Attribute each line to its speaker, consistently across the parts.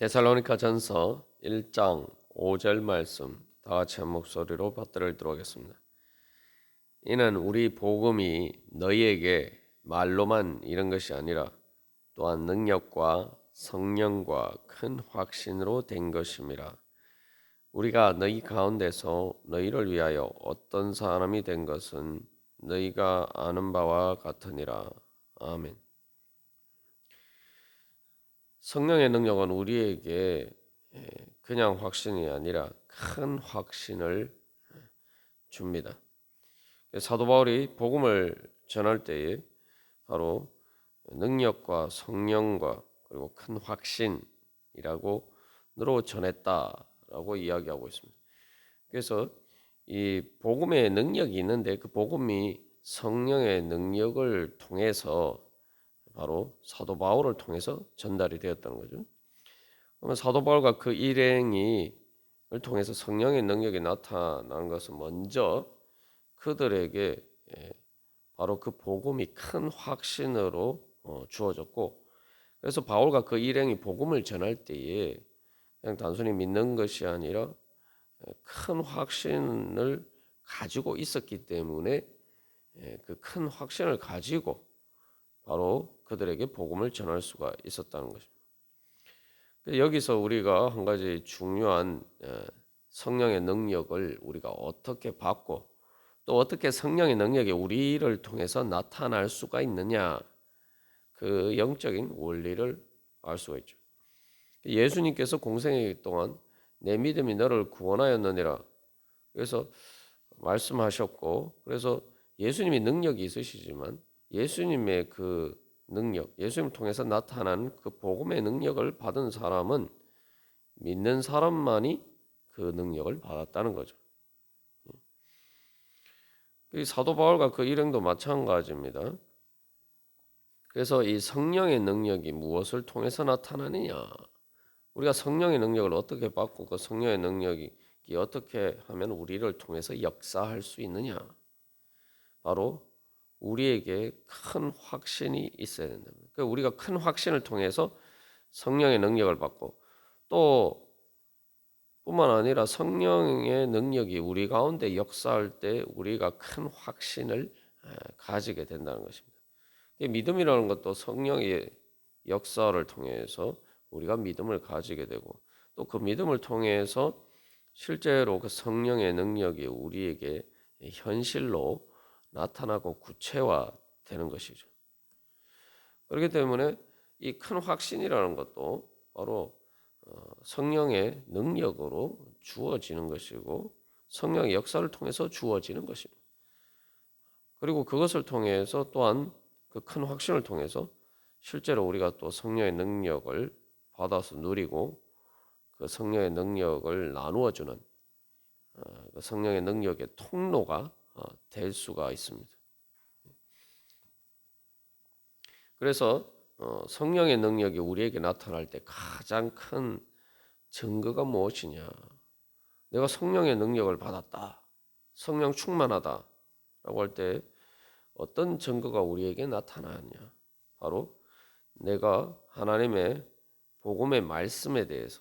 Speaker 1: 데살로니가전서 1장 5절 말씀 다 같이 한 목소리로 받들어 읽도록 하겠습니다. 이는 우리 복음이 너희에게 말로만 이른 것이 아니라 또한 능력과 성령과 큰 확신으로 된 것임이라. 우리가 너희 가운데서 너희를 위하여 어떤 사람이 된 것은 너희가 아는 바와 같으니라. 아멘. 성령의 능력은 우리에게 그냥 확신이 아니라 큰 확신을 줍니다. 사도 바울이 복음을 전할 때에 바로 능력과 성령과 그리고 큰 확신이라고 너로 전했다라고 이야기하고 있습니다. 그래서 이 복음의 능력이 있는데 그 복음이 성령의 능력을 통해서 바로 사도 바울을 통해서 전달이 되었다는 거죠. 그러면 사도 바울과 그 일행을 통해서 성령의 능력이 나타나는 것은 먼저 그들에게 바로 그 복음이 큰 확신으로 주어졌고, 그래서 바울과 그 일행이 복음을 전할 때에 그냥 단순히 믿는 것이 아니라 큰 확신을 가지고 있었기 때문에 그 큰 확신을 가지고 바로 그들에게 복음을 전할 수가 있었다는 것입니다. 여기서 우리가 한 가지 중요한 성령의 능력을 우리가 어떻게 받고 또 어떻게 성령의 능력이 우리를 통해서 나타날 수가 있느냐, 그 영적인 원리를 알 수가 있죠. 예수님께서 공생애 동안 내 믿음이 너를 구원하였느니라 그래서 말씀하셨고, 그래서 예수님이 능력이 있으시지만 예수님의 그 능력, 예수님을 통해서 나타난 그 복음의 능력을 받은 사람은 믿는 사람만이 그 능력을 받았다는 거죠. 이 사도 바울과 그 일행도 마찬가지입니다. 그래서 이 성령의 능력이 무엇을 통해서 나타나느냐? 우리가 성령의 능력을 어떻게 받고 그 성령의 능력이 어떻게 하면 우리를 통해서 역사할 수 있느냐? 바로 우리에게 큰 확신이 있어야 된다. 그러니까 우리가 큰 확신을 통해서 성령의 능력을 받고 또 뿐만 아니라 성령의 능력이 우리 가운데 역사할 때 우리가 큰 확신을 가지게 된다는 것입니다. 믿음이라는 것도 성령의 역사를 통해서 우리가 믿음을 가지게 되고 또 그 믿음을 통해서 실제로 그 성령의 능력이 우리에게 현실로 나타나고 구체화되는 것이죠. 그렇기 때문에 이 큰 확신이라는 것도 바로 성령의 능력으로 주어지는 것이고 성령의 역사를 통해서 주어지는 것입니다. 그리고 그것을 통해서 또한 그 큰 확신을 통해서 실제로 우리가 또 성령의 능력을 받아서 누리고 그 성령의 능력을 나누어주는 그 성령의 능력의 통로가 될 수가 있습니다. 그래서 성령의 능력이 우리에게 나타날 때 가장 큰 증거가 무엇이냐? 내가 성령의 능력을 받았다, 성령 충만하다라고 할 때 어떤 증거가 우리에게 나타나냐? 바로 내가 하나님의 복음의 말씀에 대해서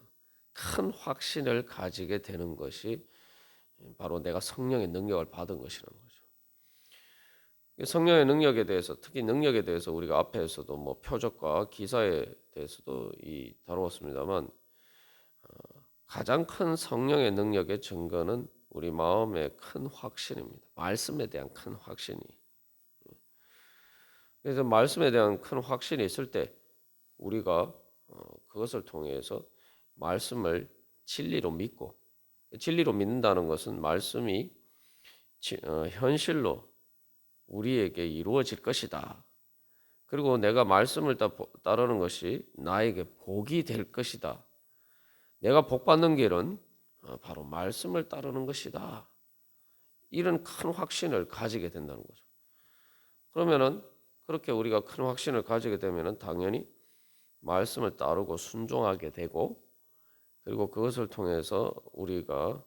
Speaker 1: 큰 확신을 가지게 되는 것이 바로 내가 성령의 능력을 받은 것이라는 거죠. 성령의 능력에 대해서, 특히 능력에 대해서 우리가 앞에서도 뭐 표적과 기사에 대해서도 다루었습니다만 가장 큰 성령의 능력의 증거는 우리 마음의 큰 확신입니다. 말씀에 대한 큰 확신이. 그래서 말씀에 대한 큰 확신이 있을 때 우리가 그것을 통해서 말씀을 진리로 믿고, 진리로 믿는다는 것은 말씀이 현실로 우리에게 이루어질 것이다. 그리고 내가 말씀을 따르는 것이 나에게 복이 될 것이다. 내가 복 받는 길은 바로 말씀을 따르는 것이다. 이런 큰 확신을 가지게 된다는 거죠. 그러면은 그렇게 우리가 큰 확신을 가지게 되면은 당연히 말씀을 따르고 순종하게 되고, 그리고 그것을 통해서 우리가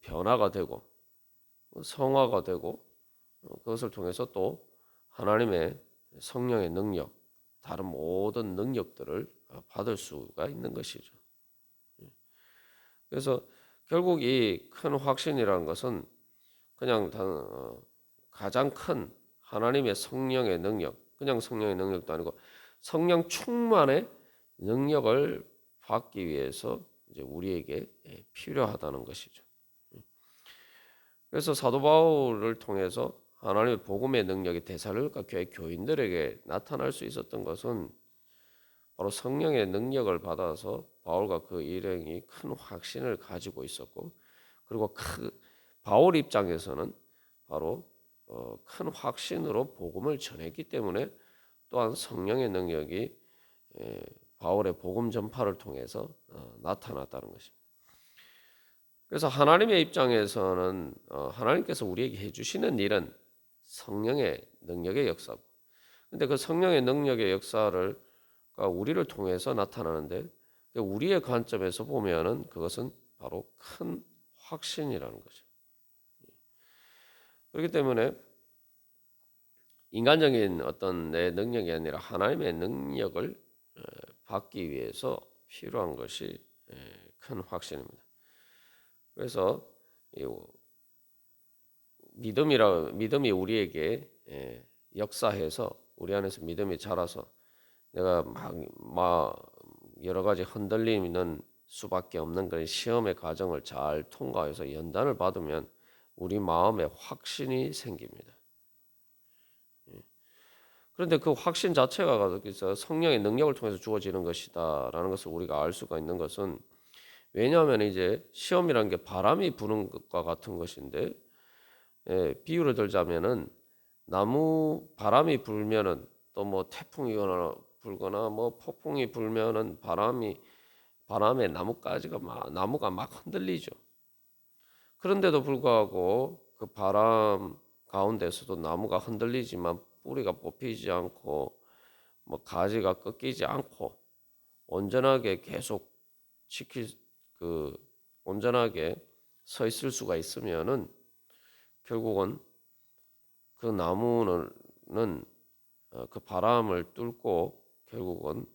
Speaker 1: 변화가 되고 성화가 되고 그것을 통해서 또 하나님의 성령의 능력, 다른 모든 능력들을 받을 수가 있는 것이죠. 그래서 결국 이 큰 확신이라는 것은 그냥 가장 큰 하나님의 성령의 능력, 그냥 성령의 능력도 아니고 성령 충만의 능력을 받기 위해서 이제 우리에게 필요하다는 것이죠. 그래서 사도 바울을 통해서 하나님의 복음의 능력이 데살로니가 교회 교인들에게 나타날 수 있었던 것은 바로 성령의 능력을 받아서 바울과 그 일행이 큰 확신을 가지고 있었고, 그리고 바울 입장에서는 바로 큰 확신으로 복음을 전했기 때문에 또한 성령의 능력이 바울의 복음 전파를 통해서 나타났다는 것입니다. 그래서 하나님의 입장에서는 하나님께서 우리에게 해주시는 일은 성령의 능력의 역사고, 근데 그 성령의 능력의 역사를 우리를 통해서 나타나는데, 우리의 관점에서 보면은 그것은 바로 큰 확신이라는 거죠. 그렇기 때문에 인간적인 어떤 내 능력이 아니라 하나님의 능력을 받기 위해서 필요한 것이 큰 확신입니다. 그래서 믿음이 우리에게 역사해서 우리 안에서 믿음이 자라서 내가 막 여러 가지 흔들리는 수밖에 없는 그런 시험의 과정을 잘 통과해서 연단을 받으면 우리 마음에 확신이 생깁니다. 그런데 그 확신 자체가 성령의 능력을 통해서 주어지는 것이다라는 것을 우리가 알 수가 있는 것은, 왜냐하면 이제 시험이라는 게 바람이 부는 것과 같은 것인데, 비유를 들자면은 나무 바람이 불면은 또 뭐 태풍이 불거나 뭐 폭풍이 불면은 바람에 나무가 막 흔들리죠. 그런데도 불구하고 그 바람 가운데서도 나무가 흔들리지만 뿌리가 뽑히지 않고 뭐 가지가 꺾이지 않고 온전하게 계속 지킬 온전하게 서 있을 수가 있으면은 결국은 그 나무는 그 바람을 뚫고 결국은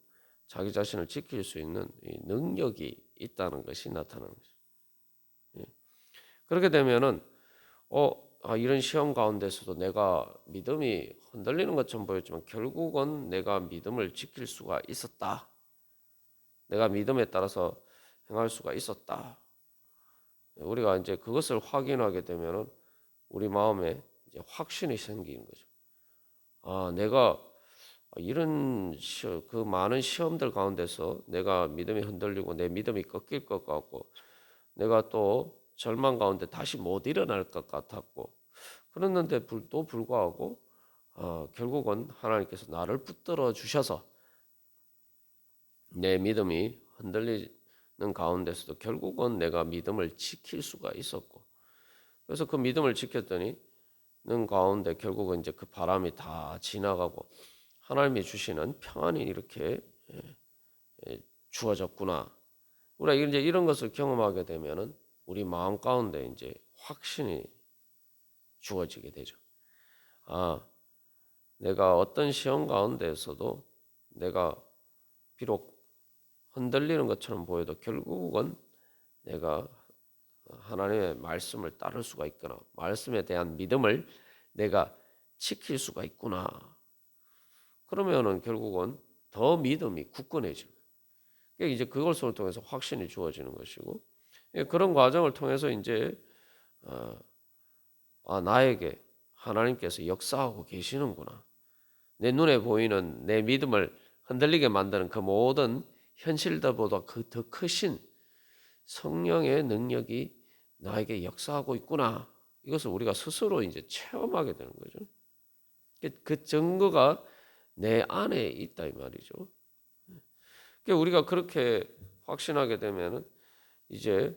Speaker 1: 자기 자신을 지킬 수 있는 이 능력이 있다는 것이 나타나는 거죠. 예. 그렇게 되면은 이런 시험 가운데서도 내가 믿음이 흔들리는 것처럼 보였지만 결국은 내가 믿음을 지킬 수가 있었다. 내가 믿음에 따라서 행할 수가 있었다. 우리가 이제 그것을 확인하게 되면은 우리 마음에 이제 확신이 생기는 거죠. 내가 이런 그 많은 시험들 가운데서 내가 믿음이 흔들리고 내 믿음이 꺾일 것 같고 내가 또 절망 가운데 다시 못 일어날 것 같았고, 그랬는데 또 불구하고 결국은 하나님께서 나를 붙들어 주셔서 내 믿음이 흔들리는 가운데서도 결국은 내가 믿음을 지킬 수가 있었고, 그래서 그 믿음을 지켰더니 는 가운데 결국은 이제 그 바람이 다 지나가고 하나님이 주시는 평안이 이렇게 주어졌구나. 우리가 이제 이런 것을 경험하게 되면은 우리 마음 가운데 이제 확신이 주어지게 되죠. 내가 어떤 시험 가운데에서도 내가 비록 흔들리는 것처럼 보여도 결국은 내가 하나님의 말씀을 따를 수가 있거나 말씀에 대한 믿음을 내가 지킬 수가 있구나. 그러면은 결국은 더 믿음이 굳건해집니다. 이제 그것을 통해서 확신이 주어지는 것이고, 그런 과정을 통해서 이제 나에게 하나님께서 역사하고 계시는구나. 내 눈에 보이는 내 믿음을 흔들리게 만드는 그 모든 현실들보다 그 더 크신 성령의 능력이 나에게 역사하고 있구나. 이것을 우리가 스스로 이제 체험하게 되는 거죠. 그 증거가 내 안에 있다 이 말이죠. 우리가 그렇게 확신하게 되면은 이제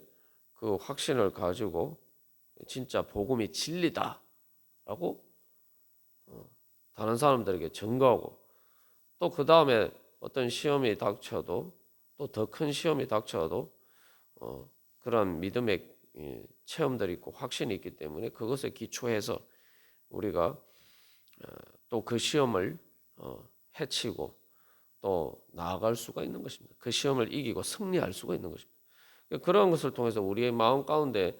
Speaker 1: 그 확신을 가지고 진짜 복음이 진리다라고 다른 사람들에게 증거하고, 또 그 다음에 어떤 시험이 닥쳐도 또 더 큰 시험이 닥쳐도 그런 믿음의 체험들이 있고 확신이 있기 때문에 그것에 기초해서 우리가 또 그 시험을 해치고 또 나아갈 수가 있는 것입니다. 그 시험을 이기고 승리할 수가 있는 것입니다. 그런 것을 통해서 우리의 마음 가운데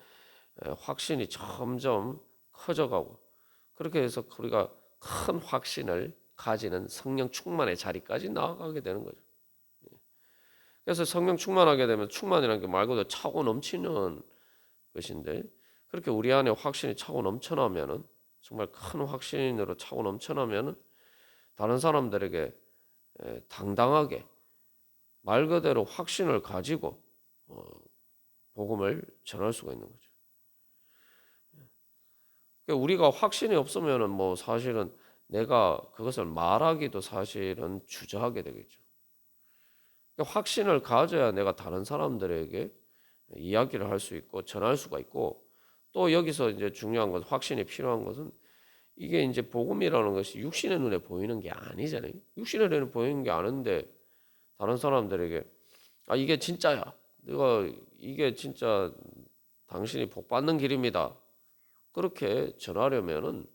Speaker 1: 확신이 점점 커져가고, 그렇게 해서 우리가 큰 확신을 가지는 성령 충만의 자리까지 나아가게 되는 거죠. 그래서 성령 충만하게 되면, 충만이라는 게 말 그대로 차고 넘치는 것인데, 그렇게 우리 안에 확신이 차고 넘쳐나면은, 정말 큰 확신으로 차고 넘쳐나면은 다른 사람들에게 당당하게 말 그대로 확신을 가지고 복음을 전할 수가 있는 거죠. 그러니까 우리가 확신이 없으면은 뭐 사실은 내가 그것을 말하기도 사실은 주저하게 되겠죠. 그러니까 확신을 가져야 내가 다른 사람들에게 이야기를 할 수 있고 전할 수가 있고, 또 여기서 이제 중요한 것은, 확신이 필요한 것은, 이게 이제 복음이라는 것이 육신의 눈에 보이는 게 아니잖아요. 육신의 눈에 보이는 게 아닌데 다른 사람들에게 이게 진짜야, 내가 이게 진짜 당신이 복 받는 길입니다, 그렇게 전하려면은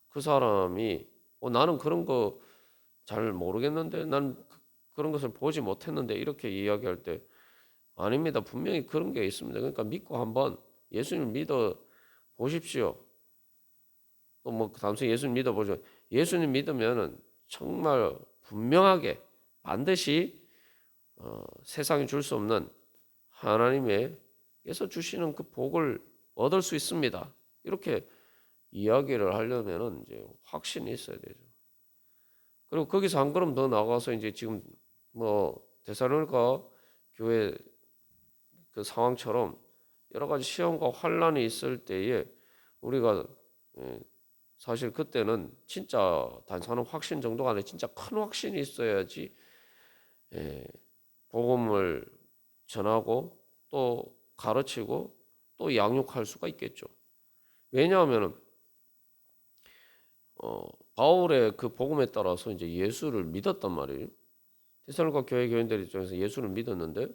Speaker 1: 그 사람이 나는 그런 거 잘 모르겠는데, 난 그런 것을 보지 못했는데, 이렇게 이야기할 때 아닙니다, 분명히 그런 게 있습니다, 그러니까 믿고 한번 예수님을 믿어 보십시오. 또 뭐 단순히 예수님 믿어보죠. 예수님 믿으면은 정말 분명하게 반드시 세상이 줄 수 없는 하나님께서 주시는 그 복을 얻을 수 있습니다, 이렇게 이야기를 하려면은 이제 확신이 있어야 되죠. 그리고 거기서 한 걸음 더 나가서 이제 지금 뭐 데살로니가 교회 그 상황처럼 여러 가지 시험과 환란이 있을 때에 우리가 사실 그때는 진짜 단순한 확신 정도가 아니라 진짜 큰 확신이 있어야지 복음을 전하고 또 가르치고 또 양육할 수가 있겠죠. 왜냐하면은 바울의 그 복음에 따라서 이제 예수를 믿었단 말이에요. 데살로니가 교회 교인들 입장에서 예수를 믿었는데,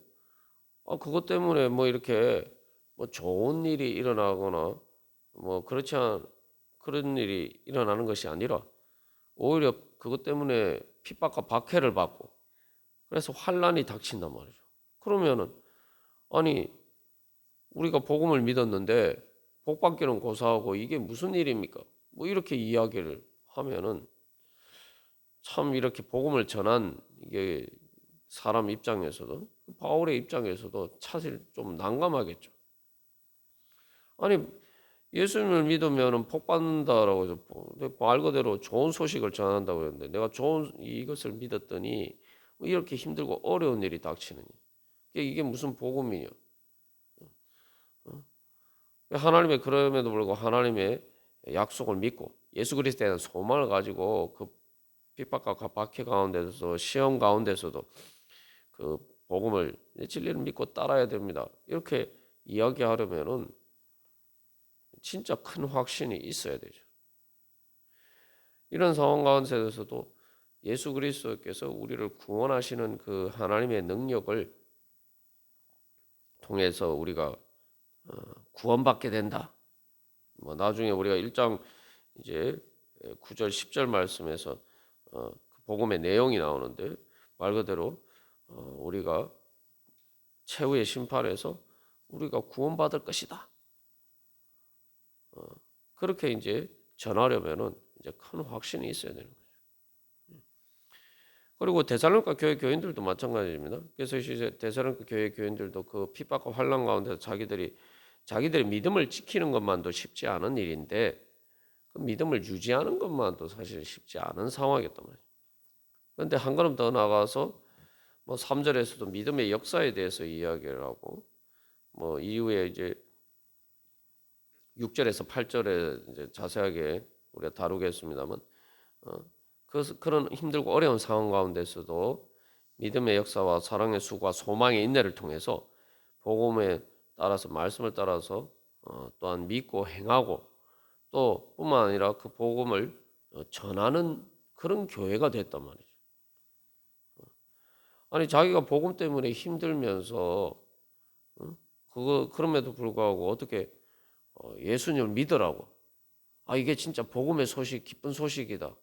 Speaker 1: 그것 때문에 뭐 이렇게 뭐 좋은 일이 일어나거나 뭐 그런 일이 일어나는 것이 아니라, 오히려 그것 때문에 핍박과 박해를 받고, 그래서 환란이 닥친단 말이죠. 그러면은 아니, 우리가 복음을 믿었는데 복 받기는 고사하고 이게 무슨 일입니까? 뭐 이렇게 이야기를 하면은, 참 이렇게 복음을 전한 이게 사람 입장에서도, 바울의 입장에서도 사실 좀 난감하겠죠. 아니, 예수님을 믿으면 복 받는다라고 해서 말 그대로 좋은 소식을 전한다고 했는데, 내가 좋은 이것을 믿었더니 이렇게 힘들고 어려운 일이 닥치느니 이게 무슨 복음이냐? 하나님의, 그럼에도 불구하고 하나님의 약속을 믿고 예수 그리스도에 대한 소망을 가지고 그 핍박과 박해 가운데서, 시험 가운데서도 그 복음을, 진리를 믿고 따라야 됩니다, 이렇게 이야기하려면은 진짜 큰 확신이 있어야 되죠. 이런 상황 가운데서도 예수 그리스도께서 우리를 구원하시는 그 하나님의 능력을 통해서 우리가 구원받게 된다. 뭐 나중에 우리가 1장 이제 9절 10절 말씀에서 그 복음의 내용이 나오는데, 말 그대로 우리가 최후의 심판에서 우리가 구원받을 것이다, 그렇게 이제 전하려면은 이제 큰 확신이 있어야 되는 거죠. 그리고 데살로니가 교회 교인들도 마찬가지입니다. 그래서 이제 데살로니가 교회 교인들도 그 핍박과 환난 가운데서 자기들의 믿음을 지키는 것만도 쉽지 않은 일인데, 그 믿음을 유지하는 것만도 사실 쉽지 않은 상황이었단 말이에요. 그런데 한 걸음 더 나가서 뭐 3절에서도 믿음의 역사에 대해서 이야기를 하고, 뭐 이후에 이제 6절에서 8절에 이제 자세하게 우리가 다루겠습니다만, 그런 힘들고 어려운 상황 가운데서도 믿음의 역사와 사랑의 수고와 소망의 인내를 통해서 복음에 따라서, 말씀을 따라서 또한 믿고 행하고, 또 뿐만 아니라 그 복음을 전하는 그런 교회가 됐단 말이죠. 아니, 자기가 복음 때문에 힘들면서 그럼에도 불구하고 어떻게 예수님을 믿으라고, 이게 진짜 복음의 소식, 기쁜 소식이다,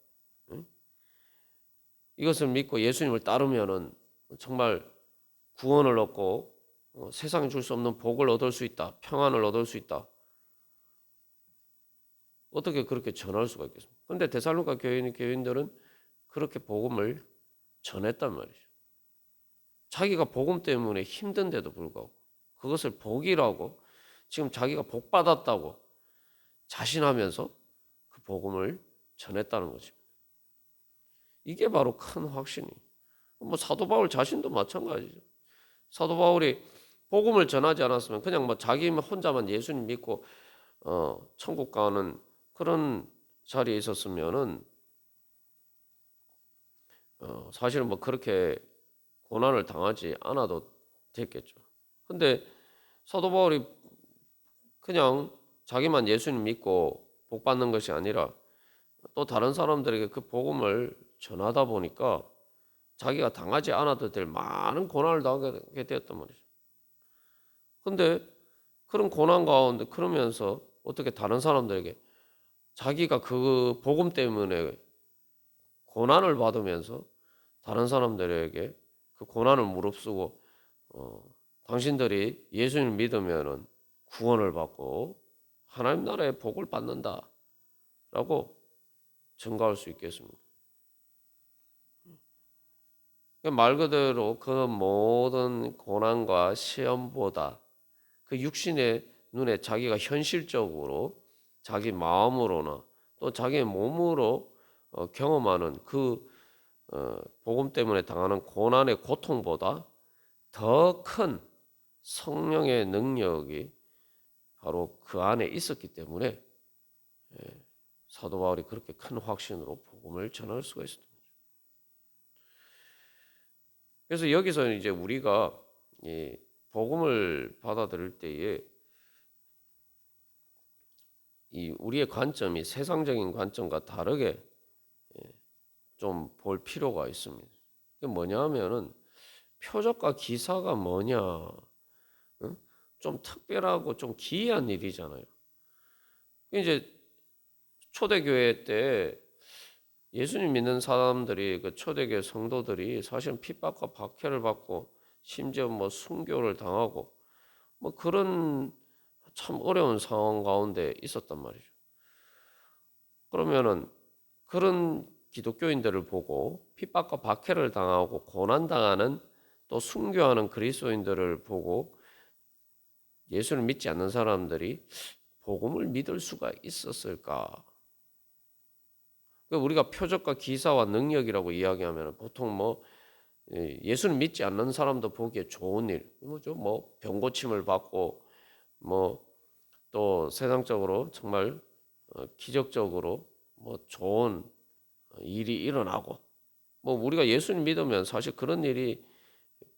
Speaker 1: 이것을 믿고 예수님을 따르면은 정말 구원을 얻고 세상에 줄 수 없는 복을 얻을 수 있다. 평안을 얻을 수 있다. 어떻게 그렇게 전할 수가 있겠습니까? 그런데 데살로니가 교인들은 그렇게 복음을 전했단 말이죠. 자기가 복음 때문에 힘든데도 불구하고 그것을 복이라고 지금 자기가 복 받았다고 자신하면서 그 복음을 전했다는 거죠. 이게 바로 큰 확신이. 뭐 사도 바울 자신도 마찬가지죠. 사도 바울이 복음을 전하지 않았으면 그냥 뭐 자기 혼자만 예수님 믿고 천국 가는 그런 자리에 있었으면은 사실은 뭐 그렇게 고난을 당하지 않아도 됐겠죠. 근데 사도 바울이 그냥 자기만 예수님 믿고 복 받는 것이 아니라 또 다른 사람들에게 그 복음을 전하다 보니까 자기가 당하지 않아도 될 많은 고난을 당하게 되었단 말이죠. 근데 그런 고난 가운데 그러면서 어떻게 다른 사람들에게 자기가 그 복음 때문에 고난을 받으면서 다른 사람들에게 그 고난을 무릅쓰고 당신들이 예수님을 믿으면은 구원을 받고 하나님 나라의 복을 받는다라고 증거할 수 있겠습니다. 말 그대로 그 모든 고난과 시험보다 그 육신의 눈에 자기가 현실적으로 자기 마음으로나 또 자기 몸으로 경험하는 그 복음 때문에 당하는 고난의 고통보다 더 큰 성령의 능력이 바로 그 안에 있었기 때문에 사도 바울이 그렇게 큰 확신으로 복음을 전할 수가 있었던 거죠. 그래서 여기서 이제 우리가 이 복음을 받아들일 때에 이 우리의 관점이 세상적인 관점과 다르게 좀 볼 필요가 있습니다. 그게 뭐냐 하면은 표적과 기사가 뭐냐, 응? 좀 특별하고 좀 기이한 일이잖아요. 이제 초대교회 때 예수님 믿는 사람들이 그 초대교회 성도들이 사실은 핍박과 박해를 받고 심지어 뭐 순교를 당하고 뭐 그런 참 어려운 상황 가운데 있었단 말이죠. 그러면은 그런 기독교인들을 보고 핍박과 박해를 당하고 고난당하는 또 순교하는 그리스도인들을 보고 예수를 믿지 않는 사람들이 복음을 믿을 수가 있었을까? 우리가 표적과 기사와 능력이라고 이야기하면 보통 뭐 예수를 믿지 않는 사람도 보기에 좋은 일, 뭐죠? 뭐 병고침을 받고 뭐 또 세상적으로 정말 기적적으로 뭐 좋은 일이 일어나고 뭐 우리가 예수님 믿으면 사실 그런 일이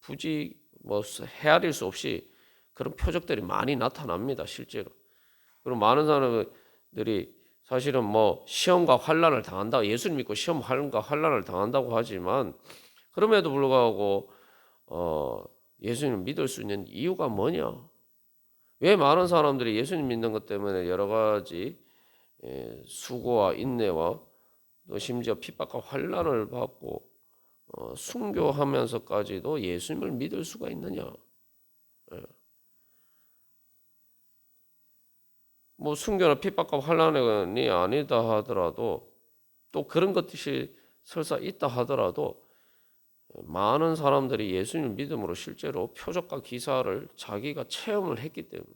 Speaker 1: 굳이 뭐 헤아릴 수 없이 그런 표적들이 많이 나타납니다, 실제로. 그리고 많은 사람들이 사실은 뭐 시험과 환난을 당한다, 예수님 믿고 시험과 환난을 당한다고 하지만 그럼에도 불구하고 예수님을 믿을 수 있는 이유가 뭐냐? 왜 많은 사람들이 예수님 믿는 것 때문에 여러 가지 수고와 인내와 또 심지어 핍박과 환난을 받고 순교하면서까지도 예수님을 믿을 수가 있느냐? 예. 뭐 순교나 핍박과 환난이 아니다 하더라도 또 그런 것이 설사 있다 하더라도 많은 사람들이 예수님을 믿음으로 실제로 표적과 기사를 자기가 체험을 했기 때문에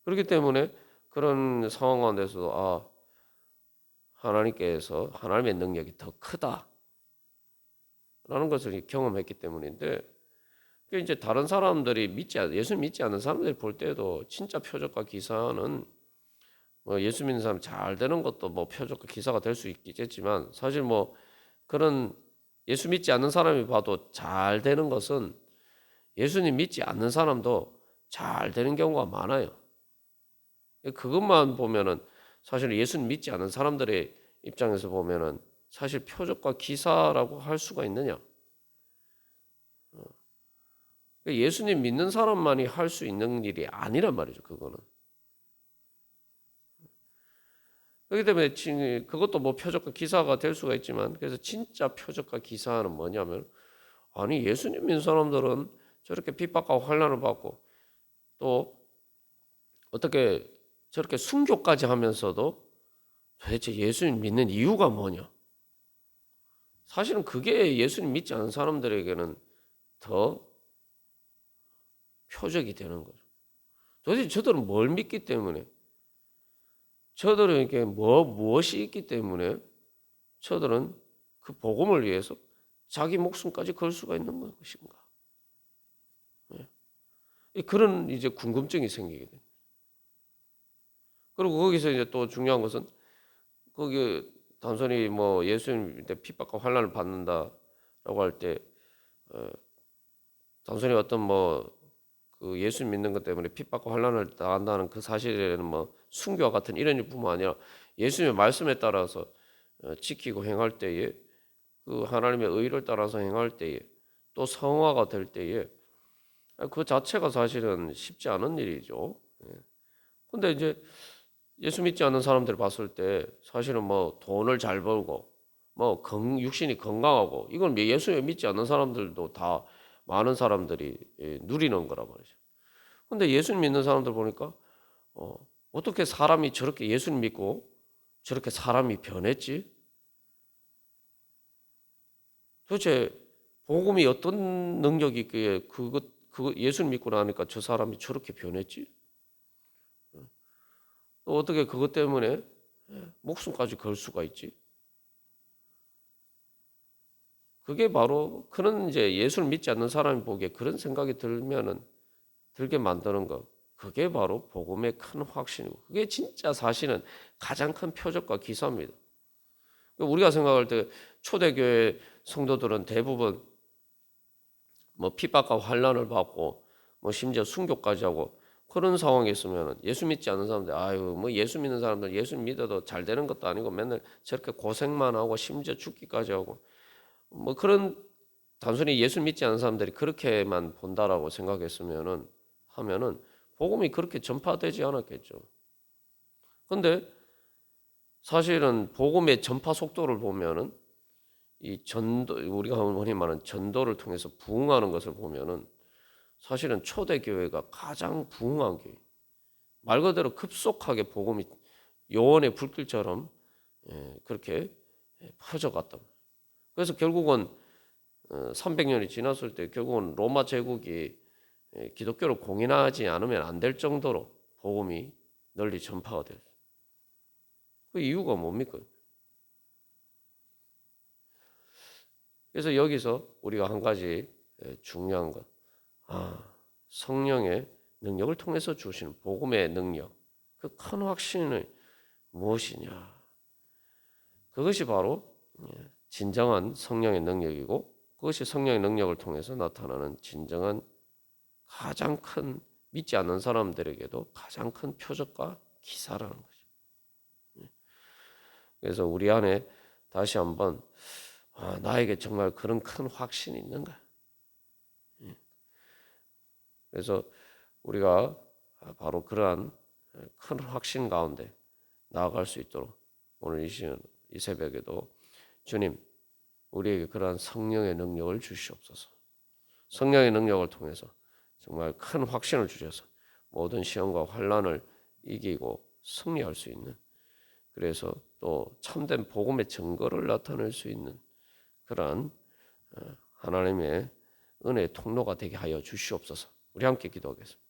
Speaker 1: 그렇기 때문에 그런 상황 가운데서도 하나님께서 하나님의 능력이 더 크다라는 것을 경험했기 때문인데 이제 다른 사람들이 예수 믿지 않는 사람들이 볼 때도 진짜 표적과 기사는 뭐 예수 믿는 사람 잘 되는 것도 뭐 표적과 기사가 될 수 있겠지만 사실 뭐 그런 예수 믿지 않는 사람이 봐도 잘 되는 것은 예수님 믿지 않는 사람도 잘 되는 경우가 많아요. 그것만 보면은 사실 예수님 믿지 않는 사람들의 입장에서 보면은 사실 표적과 기사라고 할 수가 있느냐? 예수님 믿는 사람만이 할 수 있는 일이 아니란 말이죠. 그거는. 그렇기 때문에 그것도 뭐 표적과 기사가 될 수가 있지만, 그래서 진짜 표적과 기사는 뭐냐면, 아니 예수님 믿는 사람들은 저렇게 핍박하고 환난을 받고 또 어떻게 저렇게 순교까지 하면서도 도대체 예수님 믿는 이유가 뭐냐? 사실은 그게 예수님 믿지 않은 사람들에게는 더 표적이 되는 거죠. 도대체 저들은 뭘 믿기 때문에, 저들에게 무엇이 있기 때문에 저들은 그 복음을 위해서 자기 목숨까지 걸 수가 있는 것인가? 그런 이제 궁금증이 생기게 됩니다. 그리고 거기서 이제 또 중요한 것은, 거기 단순히 뭐 예수님 핍박과 환난을 받는다라고 할 때 단순히 어떤 뭐 그 예수 믿는 것 때문에 핍박과 환난을 당한다는 그 사실에는 뭐 순교와 같은 이런 일뿐만 아니라 예수님의 말씀에 따라서 지키고 행할 때에, 그 하나님의 의를 따라서 행할 때에, 또 성화가 될 때에, 그 자체가 사실은 쉽지 않은 일이죠. 근데 이제 예수 믿지 않는 사람들 봤을 때 사실은 뭐 돈을 잘 벌고 뭐 육신이 건강하고, 이건 예수 믿지 않는 사람들도 다 많은 사람들이 누리는 거란 말이죠. 근데 예수 믿는 사람들 보니까 어떻게 사람이 저렇게 예수를 믿고 저렇게 사람이 변했지? 도대체 복음이 어떤 능력이 있기에 그거 예수를 믿고 나니까 저 사람이 저렇게 변했지? 또 어떻게 그것 때문에 목숨까지 걸 수가 있지? 그게 바로 그런 이제 예수를 믿지 않는 사람이 보기에 그런 생각이 들게 만드는 것. 그게 바로 복음의 큰 확신이고, 그게 진짜 사실은 가장 큰 표적과 기사입니다. 우리가 생각할 때 초대교회 성도들은 대부분 뭐 핍박과 환난을 받고 뭐 심지어 순교까지 하고 그런 상황에 있으면, 예수 믿지 않는 사람들, 아유 뭐 예수 믿는 사람들 예수 믿어도 잘 되는 것도 아니고 맨날 저렇게 고생만 하고 심지어 죽기까지 하고 뭐 그런, 단순히 예수 믿지 않는 사람들이 그렇게만 본다라고 하면은 복음이 그렇게 전파되지 않았겠죠. 근데 사실은 복음의 전파 속도를 보면은, 이 전도, 우리가 흔히 말하는 전도를 통해서 부흥하는 것을 보면은 사실은 초대교회가 가장 부흥한 교회, 말 그대로 급속하게 복음이 요원의 불길처럼 그렇게 퍼져갔다. 그래서 결국은 300년이 지났을 때 결국은 로마 제국이 기독교를 공인하지 않으면 안 될 정도로 복음이 널리 전파가 됐어요. 그 이유가 뭡니까? 그래서 여기서 우리가 한 가지 중요한 것, 성령의 능력을 통해서 주시는 복음의 능력, 그 큰 확신은 무엇이냐? 그것이 바로 진정한 성령의 능력이고, 그것이 성령의 능력을 통해서 나타나는 진정한 가장 큰, 믿지 않는 사람들에게도 가장 큰 표적과 기사라는 거죠. 그래서 우리 안에 다시 한번 나에게 정말 그런 큰 확신이 있는가? 그래서 우리가 바로 그러한 큰 확신 가운데 나아갈 수 있도록 오늘 이 새벽에도 주님, 우리에게 그러한 성령의 능력을 주시옵소서. 성령의 능력을 통해서 정말 큰 확신을 주셔서 모든 시험과 환난을 이기고 승리할 수 있는, 그래서 또 참된 복음의 증거를 나타낼 수 있는 그러한 하나님의 은혜의 통로가 되게 하여 주시옵소서. 우리 함께 기도하겠습니다.